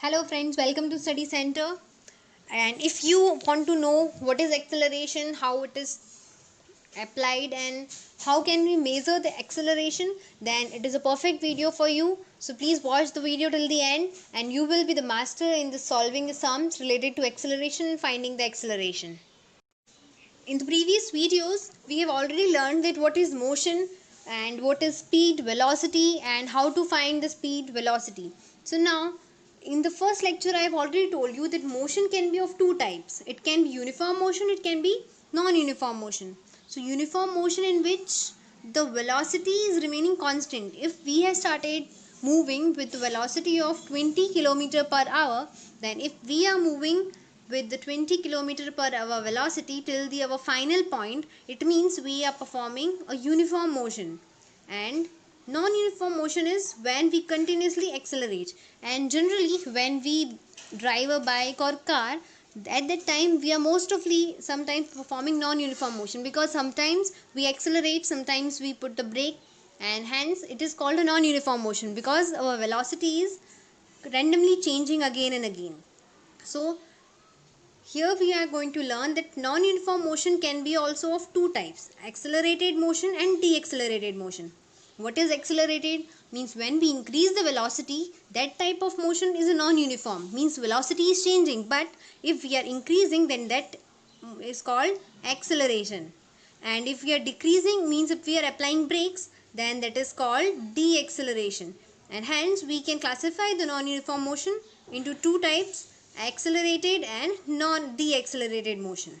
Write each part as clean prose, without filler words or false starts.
Hello friends, welcome to Study Center. And if you want to know what is acceleration, how it is applied and how can we measure the acceleration, then it is a perfect video for you. So please watch the video till the end and you will be the master in the solving the sums related to acceleration and finding the acceleration. In the previous videos, we have already learned that what is motion and what is speed, velocity and how to find the speed, velocity. So now, in the first lecture, I have already told you that motion can be of two types. It can be uniform motion, it can be non-uniform motion. So uniform motion in which the velocity is remaining constant. If we have started moving with the velocity of 20 km per hour, then if we are moving with the 20 km per hour velocity till our final point, it means we are performing a uniform motion. And non-uniform motion is when we continuously accelerate, and generally when we drive a bike or car, at that time we are mostly sometimes performing non-uniform motion, because sometimes we accelerate, sometimes we put the brake, and hence it is called a non-uniform motion because our velocity is randomly changing again and again. So here we are going to learn that non-uniform motion can be also of two types: accelerated motion and deaccelerated motion. What is accelerated? Means when we increase the velocity, that type of motion is a non-uniform, means velocity is changing, but if we are increasing, then that is called acceleration. And if we are decreasing, means if we are applying brakes, then that is called deacceleration. And hence we can classify the non-uniform motion into two types: accelerated and non-deaccelerated motion.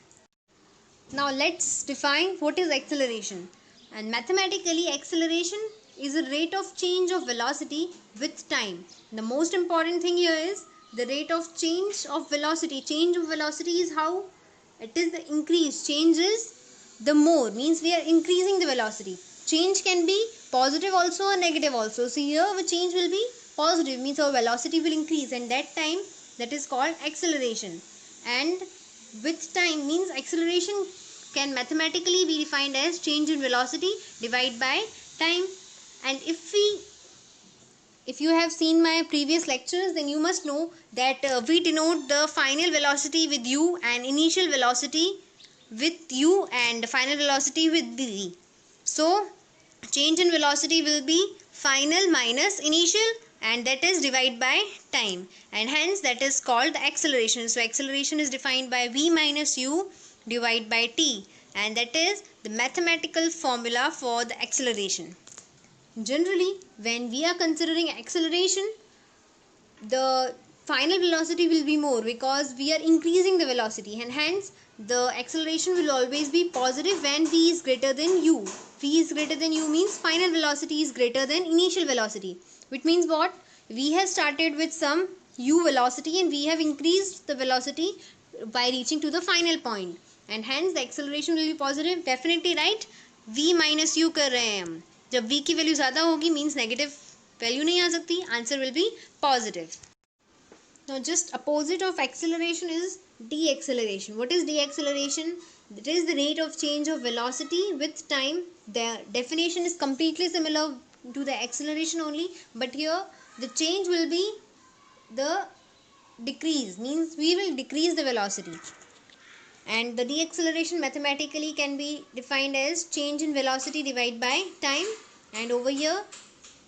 Now let's define what is acceleration. And mathematically, acceleration is a rate of change of velocity with time. The most important thing here is the rate of change of velocity. Change of velocity is how it is the increase. Change is the more, means we are increasing the velocity. Change can be positive also or negative also. So here the change will be positive, means our velocity will increase, and that time, that is called acceleration. And with time means acceleration can mathematically be defined as change in velocity divided by time. And if you have seen my previous lectures, then you must know that we denote the final velocity with u and initial velocity with u and final velocity with v. So change in velocity will be final minus initial, and that is divided by time, and hence that is called the acceleration. So acceleration is defined by v minus u divided by t, and that is the mathematical formula for the acceleration. Generally, when we are considering acceleration, the final velocity will be more because we are increasing the velocity, and hence the acceleration will always be positive when v is greater than u. V is greater than u means final velocity is greater than initial velocity, which means what? We have started with some u velocity and we have increased the velocity by reaching to the final point, and hence the acceleration will be positive. Definitely right, v minus u कर रहे हैं हम. जब v की value ज़्यादा होगी means negative value नहीं आ सकती, answer will be positive. Now just opposite of acceleration is deacceleration. What is deacceleration? It is the rate of change of velocity with time. The definition is completely similar to the acceleration only, but here the change will be the decrease, means we will decrease the velocity. And the deacceleration mathematically can be defined as change in velocity divided by time, and over here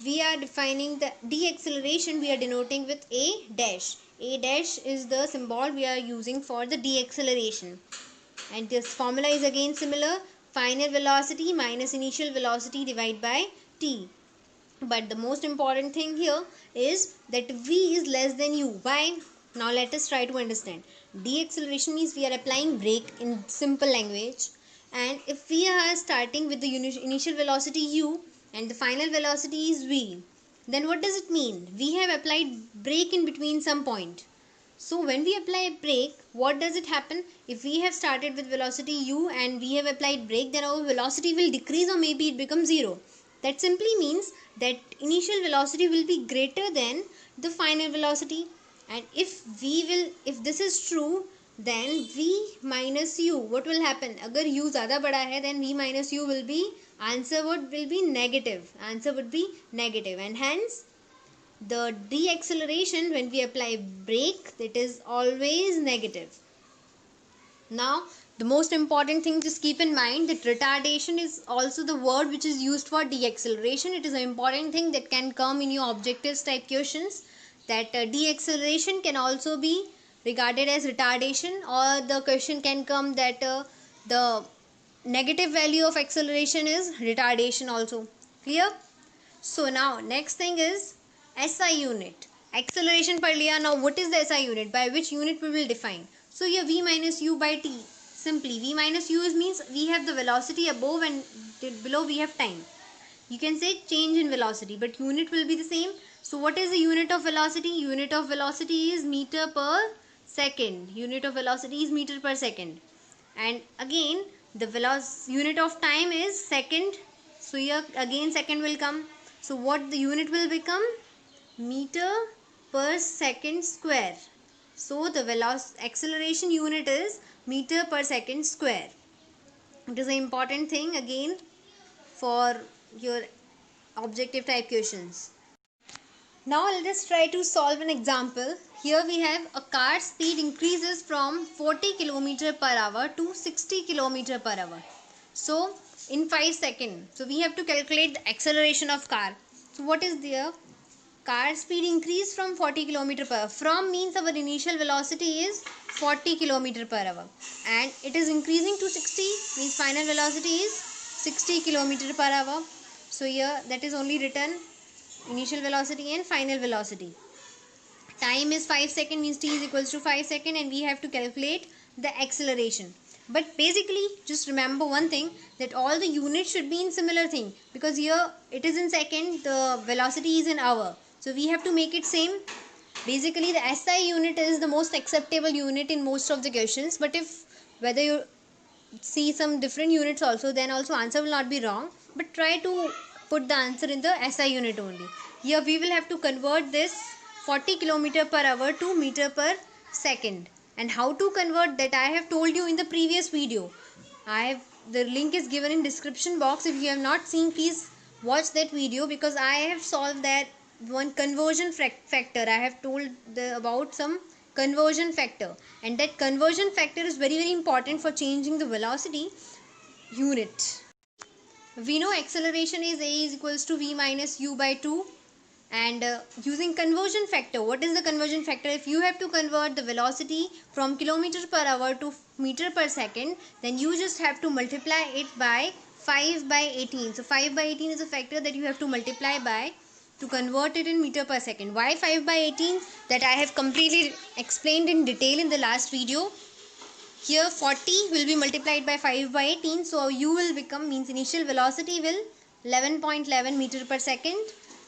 we are defining the deacceleration, we are denoting with a dash. A dash is the symbol we are using for the deacceleration, and this formula is again similar: final velocity minus initial velocity divided by t. But the most important thing here is that v is less than u. Why? Now let us try to understand. Deacceleration means we are applying brake in simple language, and if we are starting with the initial velocity u and the final velocity is v, then what does it mean? We have applied brake in between some point. So when we apply a brake, what does it happen? If we have started with velocity u and we have applied brake, then our velocity will decrease or maybe it becomes 0. That simply means that initial velocity will be greater than the final velocity. And if this is true, then v minus u, what will happen? अगर u ज़्यादा बड़ा है, then v minus u will be, answer what will be negative. Answer would be negative, and hence the deceleration, when we apply brake, it is always negative. Now, the most important thing, just keep in mind that retardation is also the word which is used for deceleration. It is an important thing that can come in your objectives type questions, that deceleration can also be regarded as retardation, or the question can come that the negative value of acceleration is retardation also. Clear? So now next thing is SI unit. Acceleration par liya. Now what is the SI unit? By which unit we will define? So here V minus U by T. Simply V minus U means we have the velocity above and below we have time. You can say change in velocity, but unit will be the same. So what is the unit of velocity? Unit of velocity is meter per second. Unit of velocity is meter per second. And again the unit of time is second. So here again second will come. So what the unit will become? Meter per second square. So the acceleration unit is meter per second square. It is an important thing again for your objective type questions. Now let us try to solve an example. Here we have a car speed increases from 40 km per hour to 60 km per hour. So in 5 seconds. So we have to calculate the acceleration of car. So what is there? Car speed increase from 40 km per hour. From means our initial velocity is 40 km per hour. And it is increasing to 60 means final velocity is 60 km per hour. So here that is only written initial velocity and final velocity. Time is 5 seconds means t is equals to 5 seconds, and we have to calculate the acceleration. But basically just remember one thing, that all the units should be in similar thing, because here it is in second, the velocity is in hour. So we have to make it same. Basically the SI unit is the most acceptable unit in most of the questions, but if whether you see some different units also, then also answer will not be wrong, but try to put the answer in the SI unit only. Here we will have to convert this 40 km per hour to meter per second. And how to convert that I have told you in the previous video. The link is given in description box. If you have not seen, please watch that video, because I have solved that one conversion factor. I have told about some conversion factor, and that conversion factor is very important for changing the velocity unit. We know acceleration is A is equals to V minus U by 2, and using conversion factor, what is the conversion factor? If you have to convert the velocity from kilometer per hour to meter per second, then you just have to multiply it by 5 by 18. So 5 by 18 is a factor that you have to multiply by to convert it in meter per second. Why 5 by 18? That I have completely explained in detail in the last video. Here 40 will be multiplied by 5 by 18, so u will become, means initial velocity will 11.11 meter per second,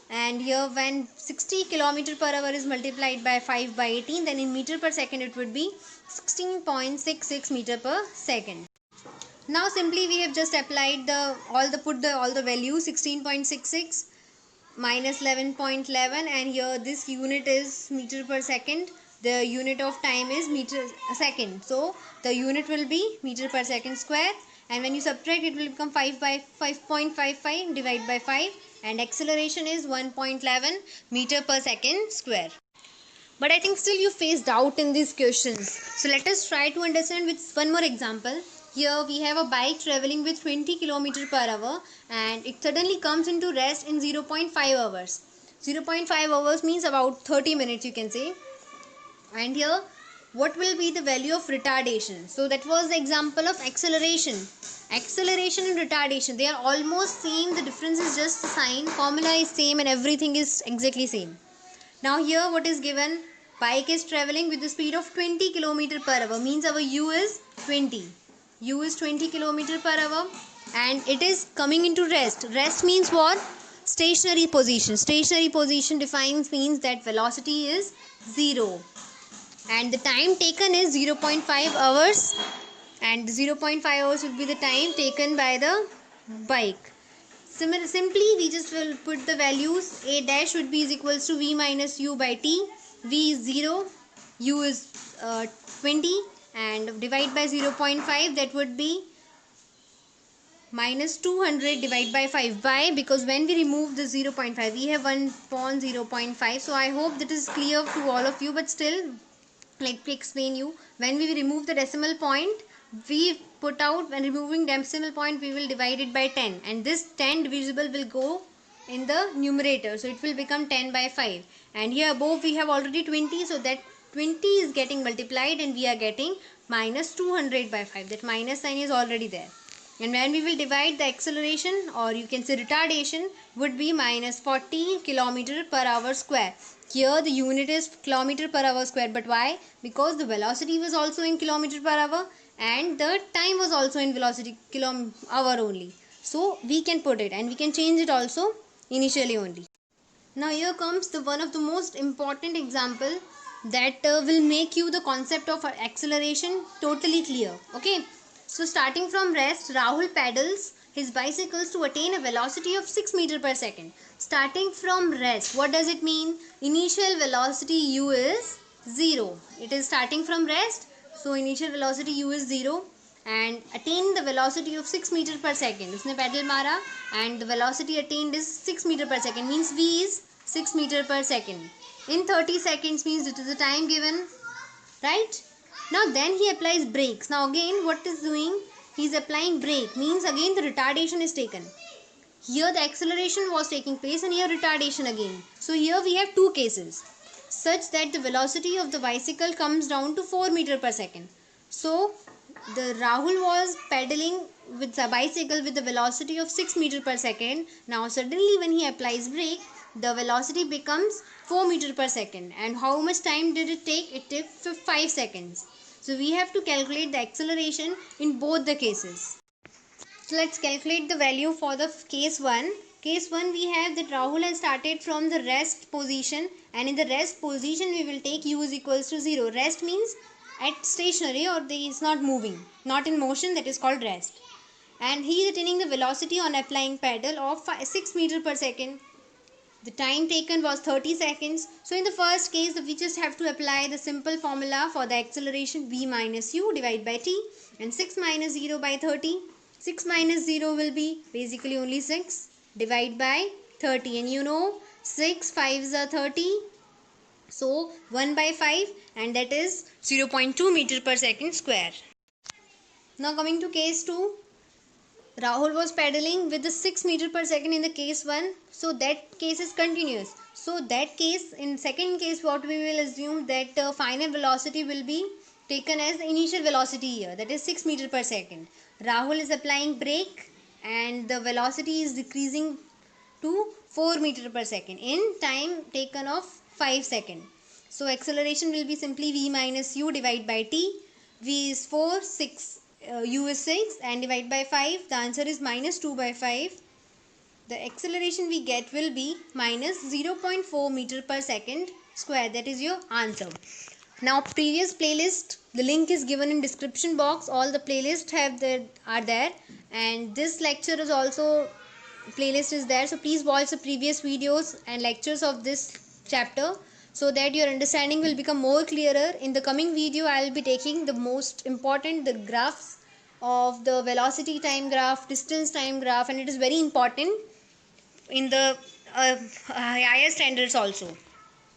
and here when 60 km per hour is multiplied by 5 by 18, then in meter per second it would be 16.66 meter per second. Now simply we have just applied all the values, 16.66 minus 11.11, and here this unit is meter per second. The unit of time is meter a second, so the unit will be meter per second square, and when you subtract it will become 5.55 divided by 5, and acceleration is 1.11 meter per second square. But I think still you face doubt in these questions, so let us try to understand with one more example. Here we have a bike traveling with 20 km per hour, and it suddenly comes into rest in 0.5 hours. 0.5 hours means about 30 minutes, you can say. And here what will be the value of retardation? So that was the example of acceleration. Acceleration and retardation, they are almost same. The difference is just the sign. Formula is same and everything is exactly same. Now here what is given? Bike is traveling with the speed of 20 km per hour, means our u is 20. U is 20 km per hour, and it is coming into rest. Rest means what? Stationary position. Stationary position defines means that velocity is 0, and the time taken is 0.5 hours, and 0.5 hours would be the time taken by the bike. Simply we just will put the values. A dash would be is equals to V minus U by T. V is 0, U is 20, and divide by 0.5, that would be minus 200 divided by 5. Why? Because when we remove the 0.5, we have 1 upon 0.5. So I hope that is clear to all of you, but still, let me explain you. When we remove the decimal point, we put out, when removing decimal point, we will divide it by 10, and this 10 divisible will go in the numerator, so it will become 10 by 5. And here above we have already 20, so that 20 is getting multiplied and we are getting minus 200 by 5. That minus sign is already there. And when we will divide, the acceleration, or you can say retardation, would be minus 40 kilometer per hour square. Here the unit is kilometer per hour square, but why? Because the velocity was also in kilometer per hour and the time was also in velocity hour only. So we can put it, and we can change it also initially only. Now here comes the one of the most important example that will make you the concept of acceleration totally clear. Okay, so starting from rest, Rahul pedals his bicycles to attain a velocity of 6 meter per second. Starting from rest, what does it mean? Initial velocity u is 0. It is starting from rest, so initial velocity u is 0, and attain the velocity of 6 meter per second. उसने pedal मारा and the velocity attained is 6 meter per second, means v is 6 meter per second in 30 seconds, means it is the time given, right? Now then he applies brakes. Now again what is doing? He is applying brake, means again the retardation is taken. Here the acceleration was taking place and here retardation again. So here we have two cases such that the velocity of the bicycle comes down to 4 meter per second. So the Rahul was pedaling with the bicycle with the velocity of 6 meter per second. Now suddenly when he applies brake, the velocity becomes 4 meter per second. And how much time did it take? It took 5 seconds. So we have to calculate the acceleration in both the cases. So let's calculate the value for the case 1. Case 1, we have that Rahul has started from the rest position, and in the rest position we will take u is equals to 0. Rest means at stationary, or they is not moving, not in motion, that is called rest. And he is attaining the velocity on applying pedal of 6 meter per second. The time taken was 30 seconds. So in the first case, we just have to apply the simple formula for the acceleration, v minus u divided by t, and 6 minus 0 by 30. 6 minus 0 will be basically only 6, divide by 30, and you know 6 5s are 30, so 1 by 5, and that is 0.2 meter per second square. Now coming to case 2, Rahul was pedaling with the 6 meter per second in the case 1, so that case is continuous. So that case, in second case, what we will assume that final velocity will be taken as the initial velocity here, that is 6 meter per second. Rahul is applying brake and the velocity is decreasing to 4 meter per second in time taken of 5 seconds. So acceleration will be simply v minus u divided by t. V is 4, 6, u is 6, and divide by 5. The answer is minus 2 by 5. The acceleration we get will be minus 0.4 meter per second square. That is your answer. Now previous playlist, the link is given in description box. All the playlists are there, and this lecture is also playlist is there. So please watch the previous videos and lectures of this chapter so that your understanding will become more clearer. In the coming video, I will be taking the most important, the graphs of the velocity time graph, distance time graph, and it is very important in the higher standards also.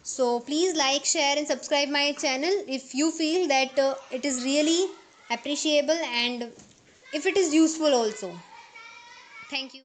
So please like, share and subscribe my channel if you feel that it is really appreciable and if it is useful also. Thank you.